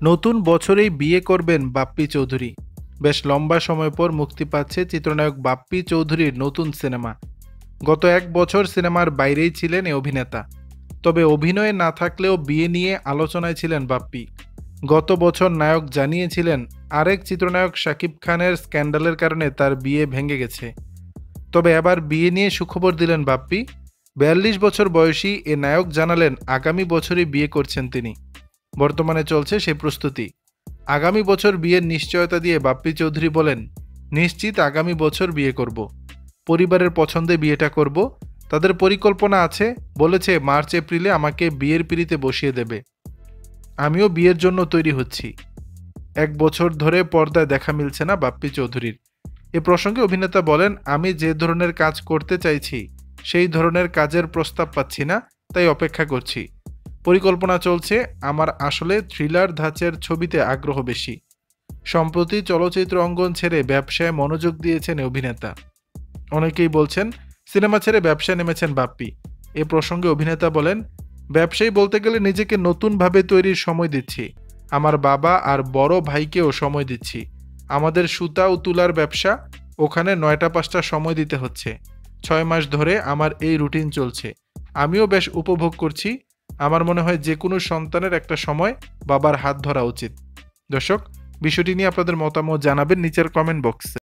নতুন বছরেই বিয়ে করবেন বাপ্পি চৌধুরী। বেশ লম্বা সময় পর মুক্তি পাচ্ছে চিত্রনায়ক বাপ্পি চৌধুরীর নতুন সিনেমা। গত এক বছর সিনেমার বাইরেই ছিলেন এই অভিনেতা। তবে অভিনয়ে না থাকলেও বিয়ে নিয়ে আলোচনায় ছিলেন বাপ্পি। গত বছর নায়ক জানিয়েছিলেন আরেক চিত্রনায়ক শাকিব খানের স্ক্যান্ডালের কারণে তার বিয়ে ভেঙে গেছে। তবে এবার বিয়ে নিয়ে সুখবর দিলেন বাপ্পি। ৪২ বছর বয়সী এ নায়ক জানালেন আগামী বছরই বিয়ে করছেন তিনি। বর্তমানে চলছে সেই প্রস্তুতি। আগামী বছর বিয়ের নিশ্চয়তা দিয়ে বাপ্পি চৌধুরী বলেন, নিশ্চিত আগামী বছর বিয়ে করব। পরিবারের পছন্দে বিয়েটা করব। তাদের পরিকল্পনা আছে, বলেছে মার্চ এপ্রিলে আমাকে বিয়ের পিঁড়িতে বসিয়ে দেবে। আমিও বিয়ের জন্য তৈরি হচ্ছি। এক বছর ধরে পর্দায় দেখা মিলছে না বাপ্পি চৌধুরীর। এ প্রসঙ্গে অভিনেতা বলেন, আমি যে ধরনের কাজ করতে চাইছি সেই ধরনের কাজের প্রস্তাব পাচ্ছি না, তাই অপেক্ষা করছি। পরিকল্পনা চলছে। আমার আসলে থ্রিলার ধাঁচের ছবিতে আগ্রহ বেশি। সম্প্রতি চলচ্চিত্র অঙ্গন ছেড়ে ব্যবসায় মনোযোগ দিয়েছেন এই অভিনেতা। অনেকেই বলছেন সিনেমা ছেড়ে ব্যবসায় নেমেছেন বাপ্পি। এ প্রসঙ্গে অভিনেতা বলেন, ব্যবসায়ী বলতে গেলে নিজেকে নতুনভাবে তৈরির সময় দিচ্ছি। আমার বাবা আর বড় ভাইকেও সময় দিচ্ছি। আমাদের সুতা ও তুলার ব্যবসা, ওখানে ৯টা ৫টা সময় দিতে হচ্ছে। ৬ মাস ধরে আমার এই রুটিন চলছে। আমিও বেশ উপভোগ করছি। আমার মনে হয় যে কোনো সন্তানের একটা সময় বাবার হাত ধরা উচিত। দর্শক, বিষয়টি নিয়ে আপনাদের মতামত জানাবেন নিচের কমেন্ট বক্সে।